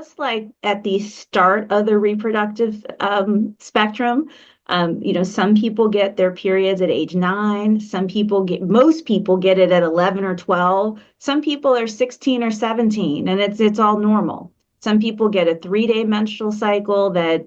Just like at the start of the reproductive spectrum, some people get their periods at age 9. Most people get it at 11 or 12. Some people are 16 or 17, and it's all normal. Some people get a 3-day menstrual cycle that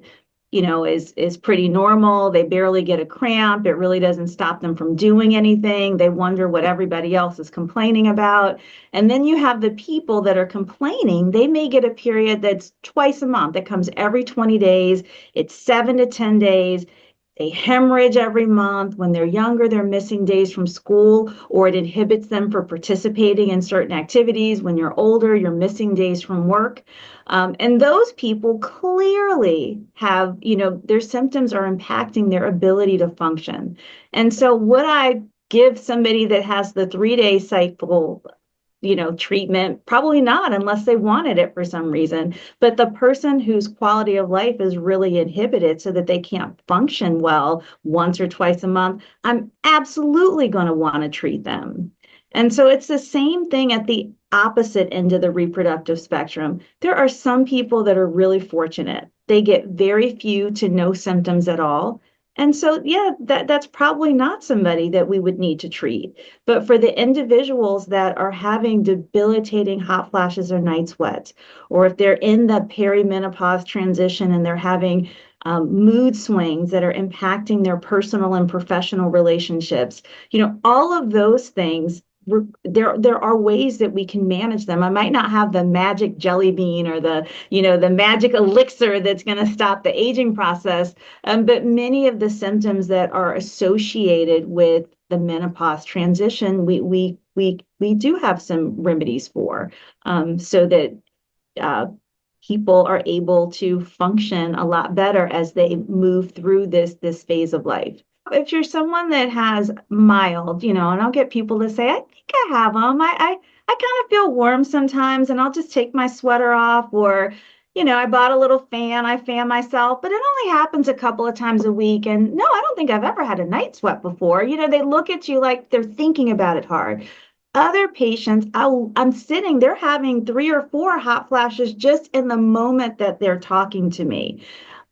is pretty normal. They barely get a cramp. It really doesn't stop them from doing anything. They wonder what everybody else is complaining about. And then you have the people that are complaining. They may get a period that's twice a month, that comes every 20 days. It's 7 to 10 days. They hemorrhage every month. When they're younger, they're missing days from school, or it inhibits them from participating in certain activities. When you're older, you're missing days from work. And those people clearly have, their symptoms are impacting their ability to function. And so would I give somebody that has the 3-day cycle treatment? Probably not, unless they wanted it for some reason. But the person whose quality of life is really inhibited so that they can't function well once or twice a month, I'm absolutely going to want to treat them. And so it's the same thing at the opposite end of the reproductive spectrum. There are some people that are really fortunate. They get very few to no symptoms at all. And so, yeah, that's probably not somebody that we would need to treat. But for the individuals that are having debilitating hot flashes or night sweats, or if they're in the perimenopause transition and they're having mood swings that are impacting their personal and professional relationships, all of those things, there are ways that we can manage them. I might not have the magic jelly bean or the magic elixir that's going to stop the aging process, but many of the symptoms that are associated with the menopause transition, we do have some remedies for, so that people are able to function a lot better as they move through this phase of life. If you're someone that has mild, and I'll get people to say, I think I have them. I kind of feel warm sometimes, and I'll just take my sweater off, or, I bought a little fan, I fan myself, but it only happens a couple of times a week. And no, I don't think I've ever had a night sweat before. They look at you like they're thinking about it hard. Other patients, I'm sitting, they're having 3 or 4 hot flashes just in the moment that they're talking to me.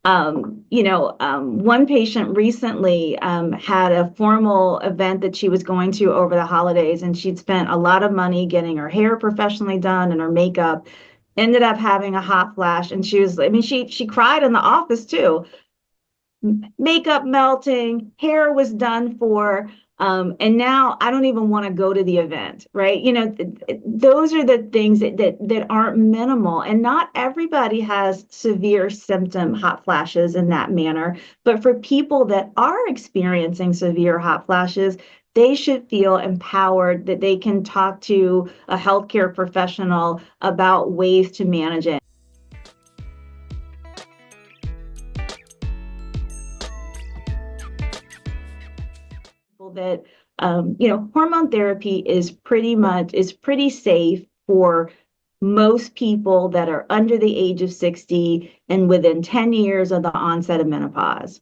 One patient recently had a formal event that she was going to over the holidays, and she'd spent a lot of money getting her hair professionally done and her makeup, ended up having a hot flash. And she cried in the office too. Makeup melting, hair was done for. And now I don't even want to go to the event, right? Those are the things that aren't minimal. And not everybody has severe symptom hot flashes in that manner. But for people that are experiencing severe hot flashes, they should feel empowered that they can talk to a healthcare professional about ways to manage it. That hormone therapy is pretty safe for most people that are under the age of 60 and within 10 years of the onset of menopause.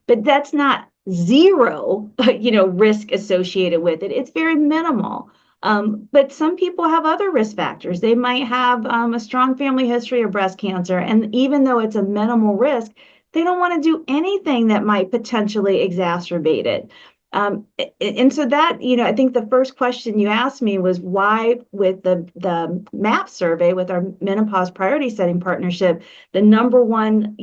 But that's not zero, risk associated with it. It's very minimal. But some people have other risk factors. They might have a strong family history of breast cancer, and even though it's a minimal risk, they don't want to do anything that might potentially exacerbate it. And so that, I think the first question you asked me was why, with the MAP survey, with our Menopause Priority Setting Partnership, the number one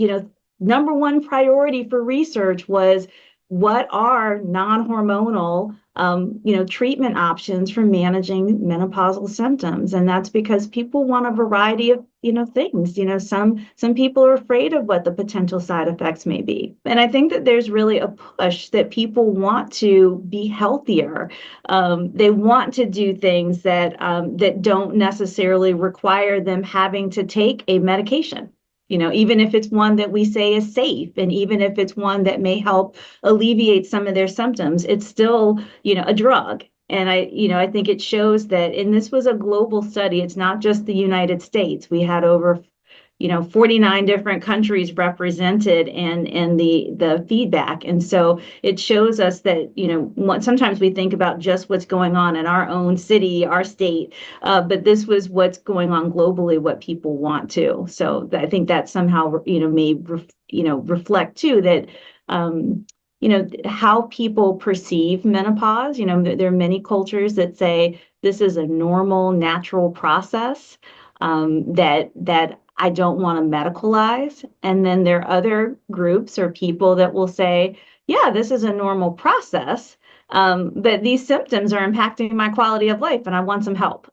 priority for research was, what are non-hormonal treatment options for managing menopausal symptoms? And that's because people want a variety of things. Some people are afraid of what the potential side effects may be. And I think that there's really a push that people want to be healthier. They want to do things that don't necessarily require them having to take a medication. Even if it's one that we say is safe, and even if it's one that may help alleviate some of their symptoms, it's still, a drug. And I think it shows that, and this was a global study, it's not just the United States. We had over 49 different countries represented in the feedback. And so it shows us that, sometimes we think about just what's going on in our own city, our state, but this was what's going on globally, what people want to. So I think that somehow, may, reflect too that, how people perceive menopause. There are many cultures that say this is a normal, natural process, that I don't want to medicalize. And then there are other groups or people that will say, yeah, this is a normal process, but these symptoms are impacting my quality of life and I want some help.